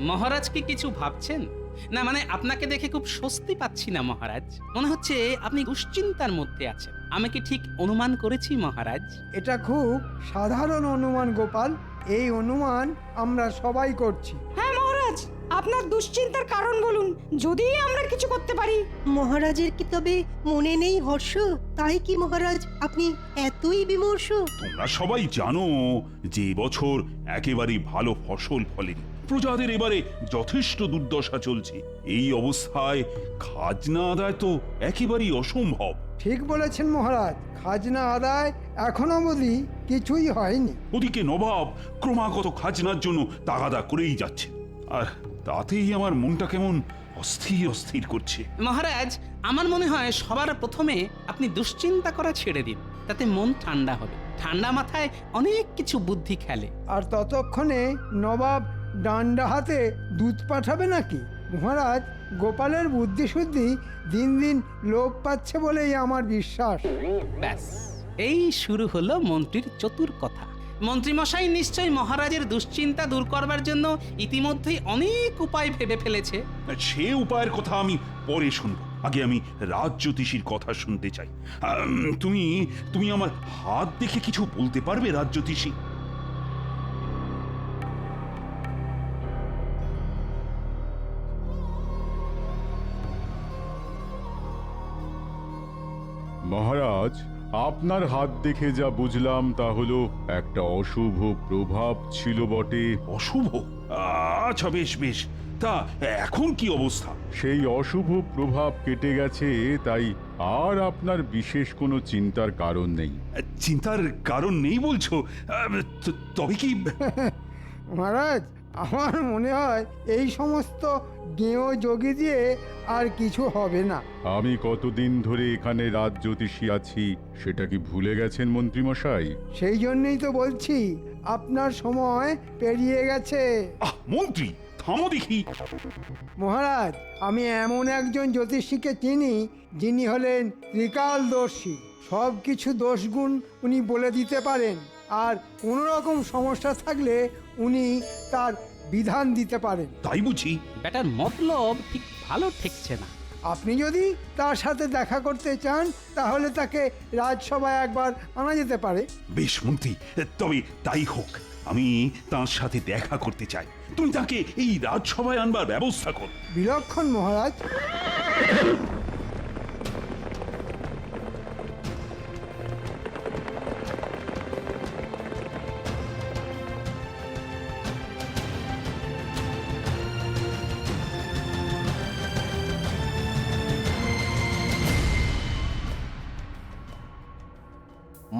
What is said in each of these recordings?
মহারাজ কি কিছু ভাবছেন? না মানে আপনাকে দেখে খুব স্বস্তি পাচ্ছি না মহারাজ। মনে হচ্ছে আপনি দুশ্চিন্তার মধ্যে আছেন। আমি কি ঠিক অনুমান করেছি মহারাজ? এটা খুব সাধারণ অনুমান গোপাল। এই অনুমান আমরা সবাই করছি। হ্যাঁ মহারাজ, আপনার দুশ্চিন্তার কারণ বলুন, যদি আমরা কিছু করতে পারি। মহারাজের কি তবে মনে নেই হর্ষ? তাই কি মহারাজ আপনি এতই বিমর্ষ? তোমরা সবাই জানো যে এবছর একেবারেই ভালো ফসল ফলেনি, প্রজাদের এবারে যথেষ্ট দুর্দশা চলছে। এই অবস্থায় খাজনা আদায় তো একেবারেই অসম্ভব। ঠিক বলেছেন মহারাজ, খাজনা আদায় এখনো অবধি কিছুই হয়নি। ওদিকে নবাব ক্রমাগত খাজনার জন্য তাগাদা করেই যাচ্ছে, আর তাতেই আমার মনটা কেমন অস্থির অস্থির করছে। মহারাজ, আমার মনে হয় সবার প্রথমে আপনি দুশ্চিন্তা করা ছেড়ে দিন, তাতে মন ঠান্ডা হবে। ঠান্ডা মাথায় অনেক কিছু বুদ্ধি খেলে। আর ততক্ষণে নবাব ডান্ডা হাতে দুধ পাঠাবে নাকি? মহারাজ, গোপালের বুদ্ধিশুদ্ধি দিন দিন লোপ পাচ্ছে বলেই আমার বিশ্বাস। ব্যাস, এই শুরু হলো মন্ত্রীর চতুর কথা। মন্ত্রীমশাই নিশ্চয়ই মহারাজের দুশ্চিন্তা দূর করবার জন্য ইতিমধ্যেই অনেক উপায় ভেবে ফেলেছে। সে উপায়ের কথা আমি পরে শুনবো, আগে আমি রাজজ্যোতিষীর কথা শুনতে চাই। তুমি তুমি আমার হাত দেখে কিছু বলতে পারবে রাজজ্যোতিষী? মহারাজ, আপনার হাত দেখে যা বুঝলাম তা হলো একটা অশুভ প্রভাব ছিল বটে। অশুভ? আচ্ছা, বেশ বেশ, তা এখন কি অবস্থা? সেই অশুভ প্রভাব কেটে গেছে, তাই আর আপনার বিশেষ কোনো চিন্তার কারণ নেই। চিন্তার কারণ নেই বলছো? তবে কি? মহারাজ, আমার মনে হয় এই সমস্ত গেঁয়ো যোগী দিয়ে আর কিছু হবে না। আমি কতদিন ধরে এখানে রাজজ্যোতিষী আছি সেটা কি ভুলে গেছেন মন্ত্রীমশাই? সেই জন্যই তো বলছি, আপনার সময় পেরিয়ে গেছে। মন্ত্রী, থামো দেখি। মহারাজ, আমি এমন একজন জ্যোতিষীকে চিনি যিনি হলেন ত্রিকালদর্শী। সব কিছু দোষগুণ উনি বলে দিতে পারেন, আর কোনো রকম সমস্যা থাকলে উনি তার বিধান দিতে পারেন। তাই বুঝি? ব্যাটার মতলব ঠিক ভালো ঠেকছে না। আপনি যদি তার সাথে দেখা করতে চান তাহলে তাকে রাজসভায় একবার আনা যেতে পারে। বেশ মন্ত্রী, তবে তাই হোক। আমি তার সাথে দেখা করতে চাই। তুমি তাকে এই রাজসভায় আনবার ব্যবস্থা কর। বিলক্ষণ মহারাজ।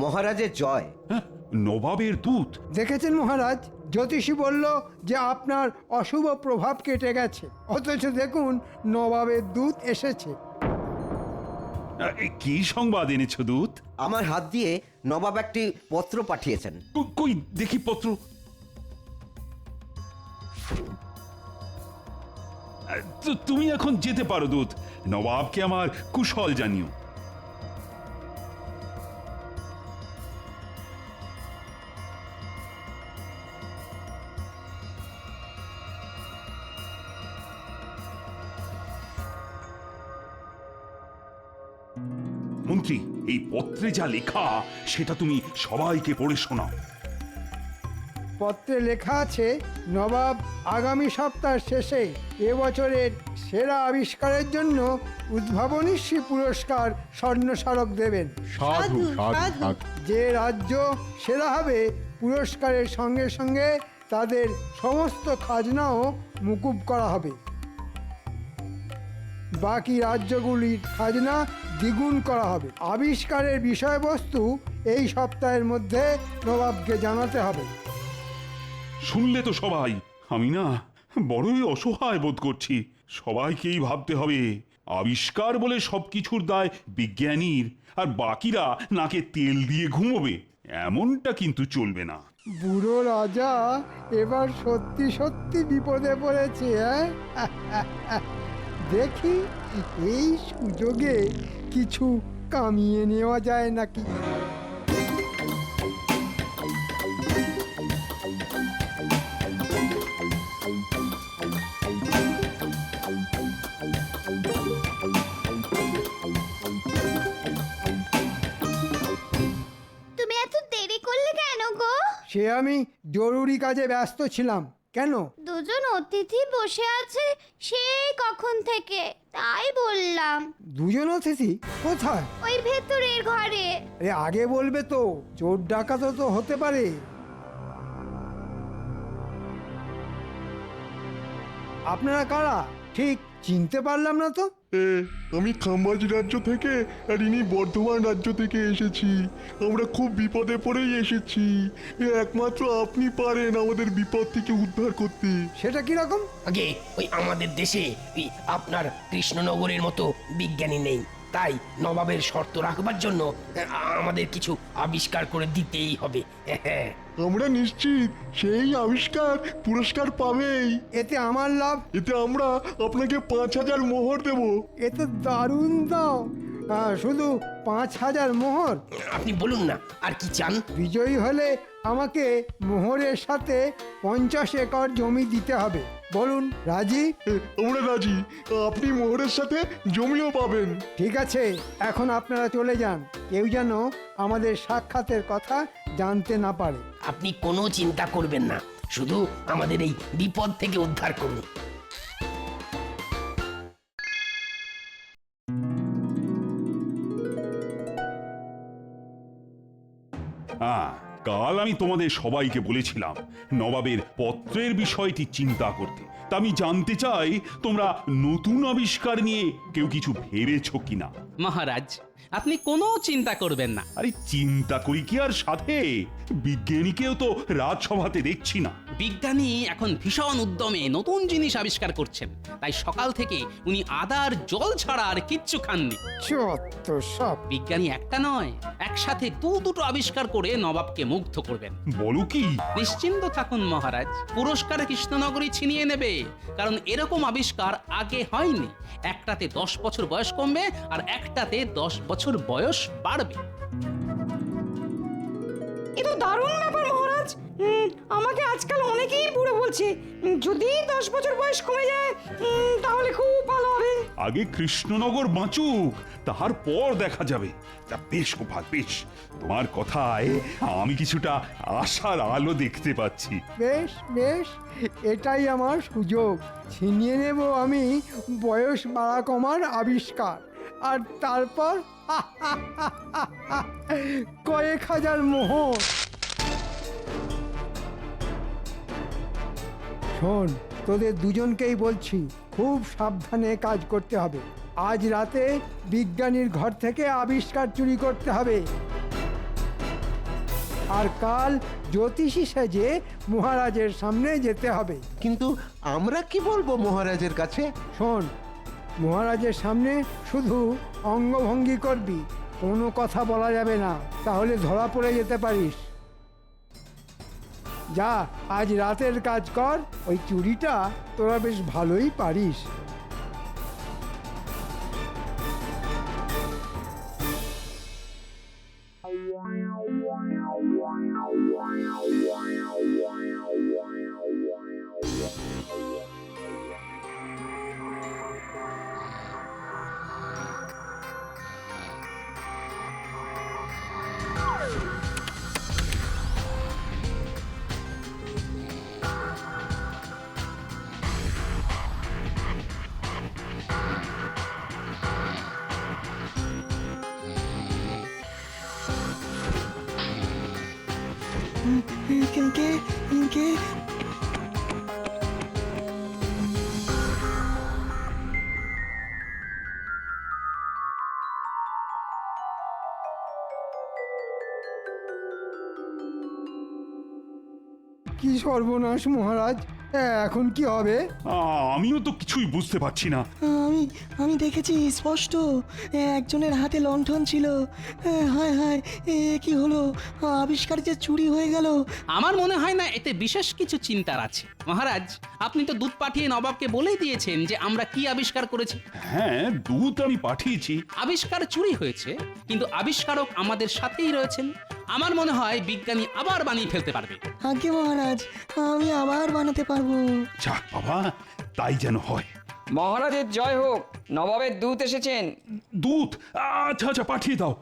মহারাজের জয়। হ্যাঁ, নবাবের দূত। দেখেছেন মহারাজ, জ্যোতিষী বলল যে আপনার অশুভ প্রভাব কেটে গেছে, অথচ দেখুন নবাবের দূত এসেছে। কি সংবাদ এনেছো দূত? আমার হাত দিয়ে নবাব একটি পত্র পাঠিয়েছেন। কই দেখি পত্র। তুমি এখন যেতে পারো দূত। নবাবকে আমার কুশল জানিও। মন্ত্রী, এই পত্রে যা লেখা সেটা তুমি সবাইকে পড়ে শোনাও। পত্রে লেখা আছে, নবাব আগামী সপ্তাহের শেষে এবছরের সেরা আবিষ্কারের জন্য উদ্ভাবনীশ্রী পুরস্কার স্বর্ণস্মারক দেবেন। সাধু সাধু সাধু। যে রাজ্য সেরা হবে পুরস্কারের সঙ্গে সঙ্গে তাদের সমস্ত খাজনাও মুকুব করা হবে। বাকি রাজ্যগুলির খাজনা দ্বিগুণ করা হবে। আবিষ্কারের বিষয়বস্তু এই সপ্তাহের মধ্যে নবাবকে জানাতে হবে। শুনলে তো সবাই, আমি না বড়ই অসহায় বোধ করছি। সবাইকেই ভাবতে হবে আবিষ্কার বলে সবকিছুর দায় বিজ্ঞানীর, আর বাকিরা নাকে তেল দিয়ে ঘুমোবে। এমনটা কিন্তু চলবে না। বুড়ো রাজা এবার সত্যি সত্যি বিপদে পড়েছে। দেখি এই সুযোগে কিছু কামিয়ে নেওয়া যায় নাকি। সে আমি জরুরি কাজে ব্যস্ত ছিলাম। কেন? দুজন অতিথি বসে আছে সেই কখন থেকে, তাই বললাম। দুজন অতিথি কোথায়? ওই ভেতরের ঘরে। আরে আগে বলবে তো, চোর ডাকাতও তো হতে পারে। আপনারা কারা ঠিক চিনতে পারলাম না তো। আমি খাম্বাজ রাজ্য থেকে আর ইনি বর্ধমান রাজ্য থেকে এসেছি। আমরা খুব বিপদে পড়েই এসেছি। একমাত্র আপনি পারেন আমাদের বিপদ থেকে উদ্ধার করতে। সেটা কি রকম? আগে ওই আমাদের দেশে ওই আপনার কৃষ্ণনগরের মতো বিজ্ঞানী নেই, তাই নবাবের শর্ত রাখবার জন্য আমাদের কিছু আবিষ্কার করে দিতেই হবে। আমরা নিশ্চিত সেই আবিষ্কার পুরস্কার পাবেই। এতে আমার লাভ? এতে আমরা আপনাকে 5,000 মোহর দেব। এ তো দারুণ দাম। শুধু 5,000 মোহর? আপনি বলুন না আর কি চান। বিজয়ী হলে আমাকে মোহরের সাথে 50 একর জমি দিতে হবে। বলুন, রাজি? আমরা রাজি। আপনি মোহরের সাথে জমিও পাবেন। ঠিক আছে, এখন আপনারা চলে যান। কেউ যেন আমাদের সাক্ষাতের কথা জানতে না পারে। আপনি কোনো চিন্তা করবেন না, শুধু আমাদের এই বিপদ থেকে উদ্ধার করুন। কাল আমি তোমাদের সবাইকে বলেছিলাম নবাবের পত্রের বিষয়টি চিন্তা করতে। তা আমি জানতে চাই তোমরা নতুন আবিষ্কার নিয়ে কেউ কিছু ভেবেছো কিনা। মহারাজ, আপনি কোনো চিন্তা করবেন না। আরে চিন্তা করি কি আর সাথে, বিজ্ঞানীকেও তো রাজসভাতে দেখছি না। বিজ্ঞানী এখন ভীষণ উদ্যমে নতুন জিনিস আবিষ্কার করছেন, তাই সকাল থেকে উনি আদার জল ছাড়া আর কিচ্ছু খাননি। চত্ব সব। বিজ্ঞানী একটা নয়, একসাথে দুটো আবিষ্কার করে নবাবকে মুগ্ধ করবেন। বলো কি? নিশ্চিন্ত থাকুন মহারাজ, পুরস্কার কৃষ্ণনগরী ছিনিয়ে নেবে, কারণ এরকম আবিষ্কার আগে হয়নি। একটাতে 10 বছর বয়স কমবে আর একটাতে 10 বছর বয়স বাড়বে। এ তো দারুণ ব্যাপার মহারাজ। আমাকে আজকাল অনেকেই বুড়ো বলছে। যদি 10 বছর বয়স কমে যায় তাহলে খুব ভালো হবে। আগে কৃষ্ণনগর বাঁচুক, তারপর দেখা যাবে। তা বেশ গোপাল, বেশ। তোমার কথায় আমি কিছুটা আশার আলো দেখতে পাচ্ছি। বেশ বেশ, এটাই আমার সুযোগ। ছিনিয়ে নেব আমি বয়স বাড়া কমার আবিষ্কার, আর তারপর কয়েক হাজার মোহর। শোন, তোদের দুজনকেই বলছি, খুব সাবধানে কাজ করতে হবে। আজ রাতে বিজ্ঞানীর ঘর থেকে আবিষ্কার চুরি করতে হবে, আর কাল জ্যোতিষী সেজে মহারাজের সামনে যেতে হবে। কিন্তু আমরা কি বলবো মহারাজের কাছে? শোন, মহারাজের সামনে শুধু অঙ্গভঙ্গি করবি, কোনো কথা বলা যাবে না, তাহলে ধরা পড়ে যেতে পারিস। যা, আজ রাতের কাজ কর। ওই চুরিটা তোরা বেশ ভালোই পারিস। কি সর্বনাশ মহারাজ, এখন কি হবে? আমিও তো কিছুই বুঝতে পারছি না। আমি দেখেছি স্পষ্ট, একজনের হাতে লণ্ঠন ছিল। হায় হায়, কি হলো? আবিষ্কার যে চুরি হয়ে গেল। আমার মনে হয় না এতে বিশেষ কিছু চিন্তার আছে। মহারাজ, আপনি তো দূত পাঠিয়ে নবাবকে বলেই দিয়েছেন যে আমরা কি আবিষ্কার করেছি। হ্যাঁ, দূত আমি পাঠিয়েছি। আবিষ্কার চুরি হয়েছে, কিন্তু আবিষ্কারক আমাদের সাথেই রয়েছেন। আমার মনে হয় বিজ্ঞানী আবার বানিয়ে ফেলতে পারবে। আগে মহারাজ, আমি আবার বানাতে পারবো। যাক বাবা, তাই যেন হয়। মহারাজের জয় হোক, নবাবের দূত এসেছেন। দূত? আচ্ছা আচ্ছা, পাঠিয়ে দাও।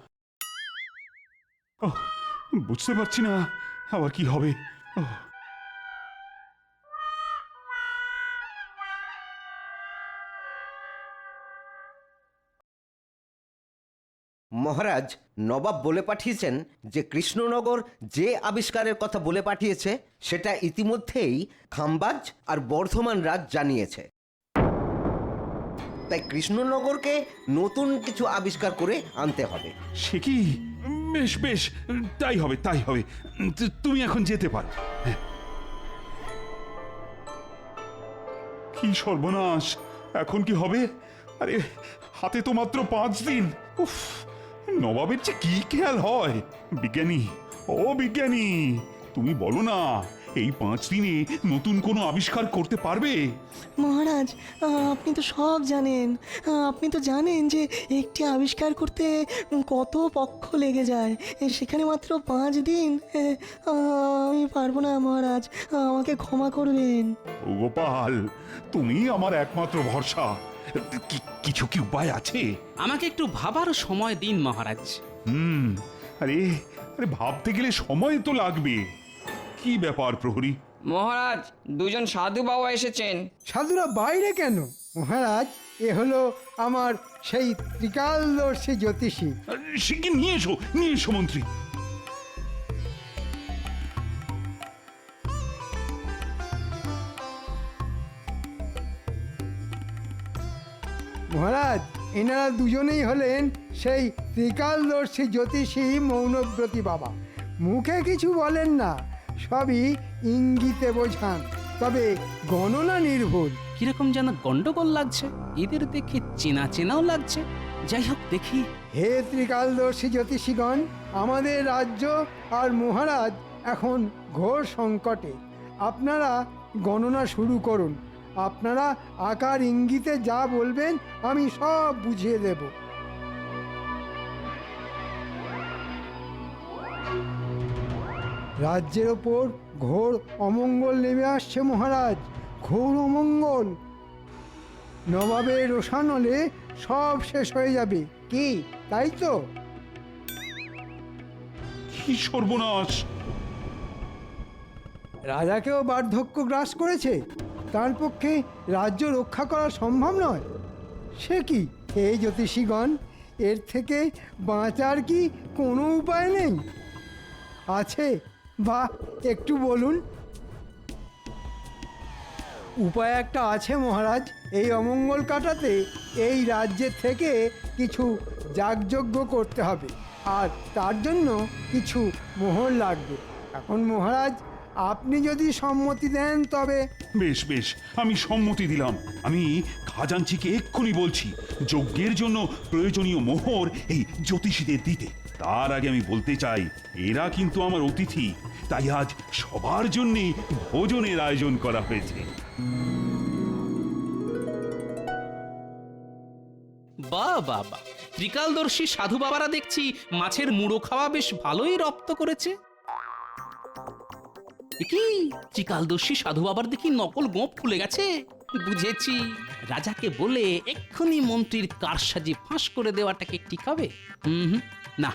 বুঝতে পারছি না আবার কি হবে? ওহ, মহারাজ, নবাব বলে পাঠিয়েছেন যে কৃষ্ণনগর যে আবিষ্কারের কথা বলে পাঠিয়েছে সেটা ইতিমধ্যেই খাম্বাজ আর বর্ধমান রাজ জানিয়েছে। তাই কৃষ্ণনগরকে নতুন কিছু আবিষ্কার করে আনতে হবে। সে কি? বেশ বেশ, তাই হবে তাই হবে। তুমি এখন যেতে পারো। হ্যাঁ। কি সর্বনাশ! এখন কি হবে? আরে, হাতে তো মাত্র 5 দিন। উফ, নবাবের যে কি খেয়াল হয়! বিজ্ঞানী, ও বিজ্ঞানী, তুমি বলো না, এই 5 দিনে নতুন কোনো আবিষ্কার করতে পারবে? মহারাজ, আপনি তো সব জানেন। আপনি তো জানেন যে একটি আবিষ্কার করতে কত পক্ষ লেগে যায়, সেখানে মাত্র 5 দিন। আমি পারবো না মহারাজ, আমাকে ক্ষমা করবেন। ও গোপাল, তুমি আমার একমাত্র ভরসা। কিছু কি উপায় আছে? আমাকে একটু ভাবার সময় দিন মহারাজ। আরে আরে, ভাবতে গেলে সময় তো লাগবে। কি ব্যাপার প্রহরী? মহারাজ, দুজন সাধু বাবা এসেছেন। সাধুরা বাইরে কেন মহারাজ? এ হলো আমার সেই ত্রিকালদর্শী জ্যোতিষী। সে কি? নিয়ে এসো মন্ত্রী। মহারাজ, এনারা দুজনেই হলেন সেই ত্রিকালদর্শী জ্যোতিষী মৌনব্রতী বাবা। মুখে কিছু বলেন না, সবই ইঙ্গিতে বোঝান, তবে গণনা নির্ভুল। কিরকম যেন গন্ডগোল লাগছে, এদের দেখে চেনা চেনাও লাগছে। যাই হোক, দেখি। হে ত্রিকালদর্শী জ্যোতিষীগণ, আমাদের রাজ্য আর মহারাজ এখন ঘোর সংকটে। আপনারা গণনা শুরু করুন। আপনারা আকার ইঙ্গিতে যা বলবেন আমি সব বুঝিয়ে দেব। রাজ্যের ওপর ঘোর অমঙ্গল নেমে আসছে মহারাজ, ঘোর অমঙ্গল। নবাবের রোষানলে সব শেষ হয়ে যাবে। কি তাই তো? কি সর্বনাশ! রাজাকেও বার্ধক্য গ্রাস করেছে, তার পক্ষে রাজ্য রক্ষা করা সম্ভব নয়। সে কি হে জ্যোতিষীগণ, এর থেকে বাঁচার কি কোনো উপায় নেই? আছে বা একটু বলুন। উপায় একটা আছে মহারাজ। এই অমঙ্গল কাটাতে এই রাজ্যের থেকে কিছু যাগযজ্ঞ করতে হবে, আর তার জন্য কিছু মোহর লাগবে। এখন মহারাজ, আপনি যদি সম্মতি দেন তবে। বেশ বেশ, আমি সম্মতি দিলাম। আমি খাজাঞ্চিকে এক্ষুনি বলছি যজ্ঞের জন্য প্রয়োজনীয় মোহর এই জ্যোতিষীদের দিতে। তার আগে আমি বলতে চাই, এরা কিন্তু আমার অতিথি, তাই আজ সবার জন্যে ভোজনের আয়োজন করা হয়েছে। বাহ বাহ বাহ, ত্রিকালদর্শী সাধু বাবারা দেখছি মাছের মুড়ো খাওয়া বেশ ভালোই রপ্ত করেছে। কি ত্রিকালদর্শী সাধু বাবার দেখি নকল গোঁপ খুলে গেছে। বুঝেছি, রাজাকে বলে এক্ষুনি মন্ত্রীর কারসাজি ফাঁস করে দেওয়াটাকে ঠিক হবে? না,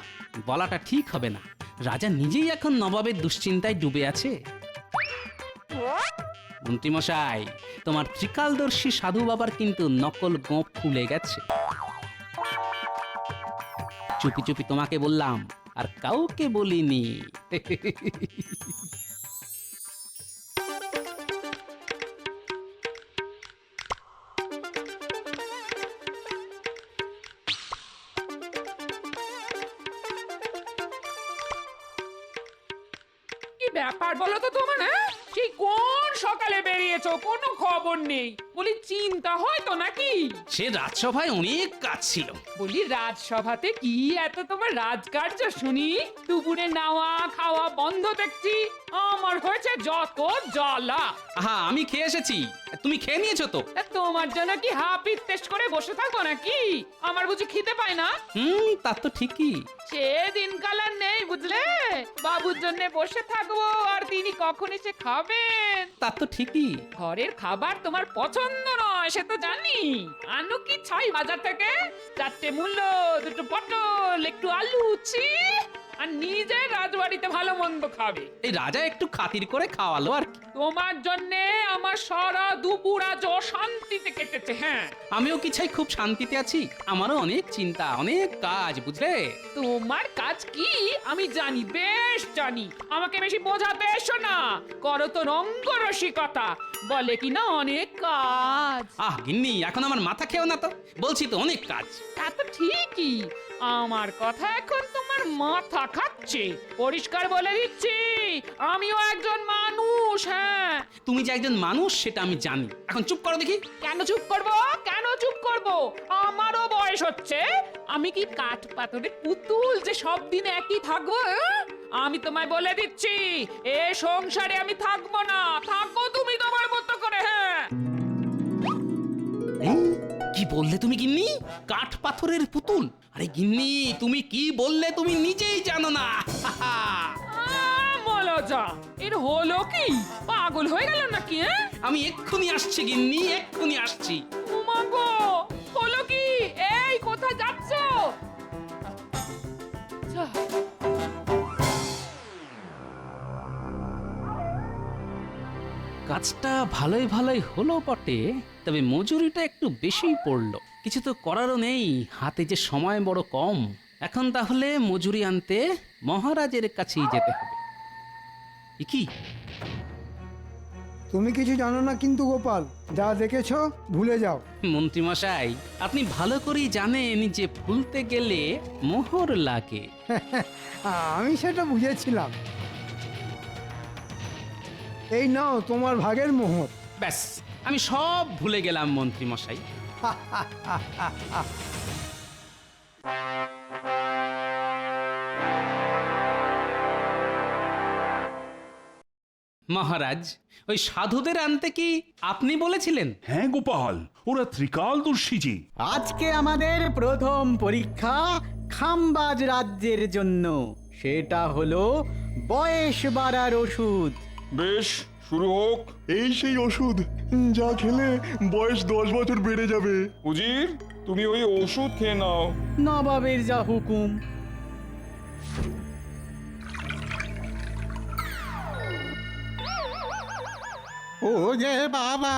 বলাটা ঠিক হবে না। রাজা নিজেই এখন নবাবের দুশ্চিন্তায় ডুবে আছে। মন্ত্রীমশাই, তোমার ত্রিকালদর্শী সাধু বাবার কিন্তু নকল গোঁপ খুলে গেছে। চুপি চুপি তোমাকে বললাম, আর কাউকে বলিনি। ব্যাপার বলো তো তোমার, সেই কোন সকালে বেরিয়েছো, কোনো খবর নেই। বলি চিন্তা হয় তো নাকি? সে রাজসভায় অনেক কাজ ছিল। বলি রাজসভাতে কি এত তোমার রাজকার্য শুনি? দুপুরে নাওয়া খাওয়া বন্ধ দেখছি। আমার হয়েছে যত জ্বালা। হ্যাঁ, আমি খেয়ে এসেছি, তুমি খেয়ে নিয়েছো তো? তোমার জন্য কি হাপিত টেস্ট করে বসে থাকবো নাকি? আমার বুঝি খিদে পায় না? তা তো ঠিকই। সে দিনকাল আর নেই বুঝলে। বাবুর জন্য বসে থাকবো আর তিনি কখন এসে খাবেন। তা তো ঠিকই। ঘরের খাবার তোমার পছন্দ নয় সে তো জানি। আনু কি ছাই বাজার থেকে 4টে মূল্য, 2টো পটল, একটু আলু, ছি আর নিজে রাজবাড়িতে ভালো মন্দ খাবে। এই রাজা একটু খাতির করে খাওয়ালো আর কি। তোমার জন্য আমার সারা দুপুর আজ অশান্তিতে কেটেছে। হ্যাঁ, আমিও কি চাই খুব শান্তিতে আছি? আমারও অনেক চিন্তা, অনেক কাজ, বুঝলে? তোমার কাজ কি আমি জানি, বেশ জানি। আমাকে বেশি বোঝাতে এসো না, করো তো রঙ্গরসিকতা, বলে কি না অনেক কাজ। গিন্নি, এখন আমার মাথা খেও না তো, বলছি তো অনেক কাজ। তা তো ঠিকই, আমার কথা এখন তোমার মাথা খাচ্ছে। পরিষ্কার বলে দিচ্ছি, আমিও একজন মানুষ। হ্যাঁ, তুমি যে একজন মানুষ সেটা আমি জানি, এখন চুপ করো দেখি। কেন চুপ করবো? কেন চুপ করবো? আমারও বয়স হচ্ছে। আমি কি কাঠ পাথরের পুতুল যে সব দিন একই থাকবো? আমি তোমায় বলে দিচ্ছি, এ সংসারে আমি থাকবো না। থাকো তুমি তোমার মতো করে। হ্যাঁ, কি বললে তুমি গিন্নি? কাঠ পাথরের পুতুল? আরে গিন্নি, তুমি কি বললে তুমি নিজেই জানো না। মলজা, এর হলো কি? পাগল হয়ে গেল নাকি? আমি এক্ষুনি আসছি গিন্নি, এক্ষুনি আসছি। উমা গো, হলো কি? এই কোথায় যাচ্ছ? কাজটা ভালোই ভালোই হলো বটে, তবে মজুরিটা একটু বেশিই পড়লো। কিছু তো করারও নেই, হাতে যে সময় বড় কম। এখন তাহলে মজুরি আনতে মহারাজের কাছেই যেতে হবে। কি তুমি কিছু জানো না কিন্তু গোপাল, যা দেখেছো ভুলে যাও। মন্ত্রীমশাই, আপনি ভালো করেই জানেন যে ভুলতে গেলে মোহর লাগে। আমি সেটা বুঝেছিলাম। এই নাও তোমার ভাগের মোহর। ব্যাস, আমি সব ভুলে গেলাম মন্ত্রীমশাই। মহারাজ, ওই সাধুদের আনতে কি আপনি বলেছিলেন? হ্যাঁ গোপাল, ওরা ত্রিকালদর্শী যে। আজকে আমাদের প্রথম পরীক্ষা খামবাজ রাজ্যের জন্য, সেটা হলো বয়স বাড়ার ওষুধ। বেশ, শুরু হোক। এই সেই ওষুধ যা খেলে বয়স 10 বছর বেড়ে যাবে। উজির, তুমি ওই ওষুধ খেয়ে নাও। নবাবের যা হুকুম। ও যে বাবা,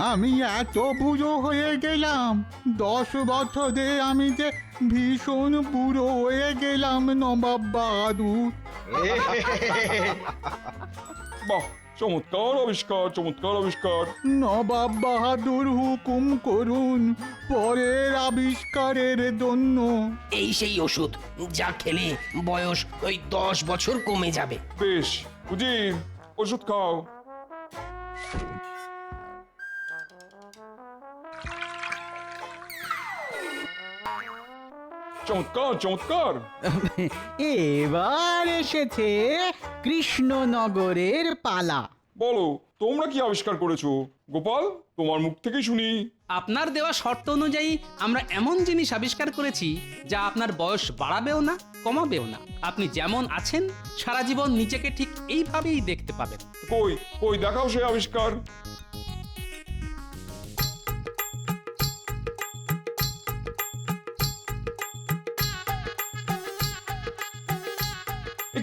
আমি এত বুড়ো হয়ে গেলাম। 10 বছরে আমি যে ভীষণ বুড়ো হয়ে গেলাম নবাব বাহাদুর। বাহ, চমৎকার আবিষ্কার, চমৎকার আবিষ্কার। নবাব বাহাদুর হুকুম করুন পরের আবিষ্কারের জন্য। এই সেই ওষুধ যা খেলে বয়স ওই 10 বছর কমে যাবে। বেশ, উজির, ওষুধ খাও। চমৎকার, চমৎকার। এবার এসেছে কৃষ্ণনগরের পালা। বলো, তোমরা কি আবিষ্কার করেছো? গোপাল, তোমার মুখ থেকে শুনি। আপনার দেওয়া শর্ত অনুযায়ী আমরা এমন জিনিস আবিষ্কার করেছি যা আপনার বয়স বাড়াবেও না, কমাবেও না। আপনি যেমন আছেন সারা জীবন নিজেকে ঠিক এইভাবেই দেখতে পাবেন। কই কই দেখাও সেই আবিষ্কার।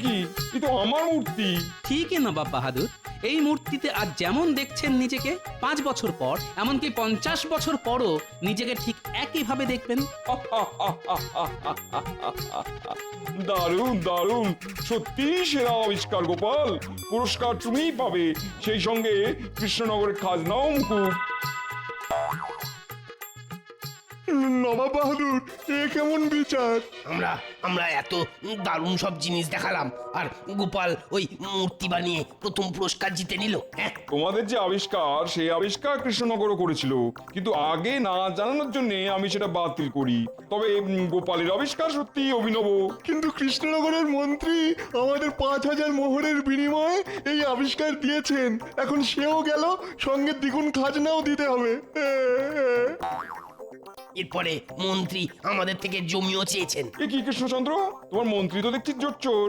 কি, এ তো আমার মূর্তি। ঠিকই নবাব বাহাদুর, এই মূর্তিতে আজ যেমন দেখছেন নিজেকে, 5 বছর পর, এমনকি 50 বছর পরও নিজেকে ঠিক একইভাবে দেখবেন। দারুণ, দারুণ, সত্যি সেরা আবিষ্কার গোপাল। পুরস্কার তুমিই পাবে, সেই সঙ্গে কৃষ্ণনগরের খাজনাও মুকুব। নবাব বাহাদুর, এ কেমন বিচার? আমরা এত দারুণ সব জিনিস দেখালাম, আর গোপাল ওই মূর্তি বানিয়ে প্রথম পুরস্কার জিতে নিল। তোমাদের যে আবিষ্কার, সেই আবিষ্কার কৃষ্ণনগরও করেছিল, কিন্তু আগে না জানানোর জন্য আমি সেটা বাতিল করি। তবে গোপালের আবিষ্কার সত্যি অভিনব। কিন্তু কৃষ্ণনগরের মন্ত্রী আমাদের 5000 মোহরের বিনিময়ে এই আবিষ্কার দিয়েছেন। এখন সেও গেল, সঙ্গে দ্বিগুণ খাজনাও দিতে হবে। এরপরে মন্ত্রী আমাদের থেকে জমিও চেয়েছেন। এ কি কৃষ্ণচন্দ্র, তোমার মন্ত্রী তো দেখছি জোচ্চোর।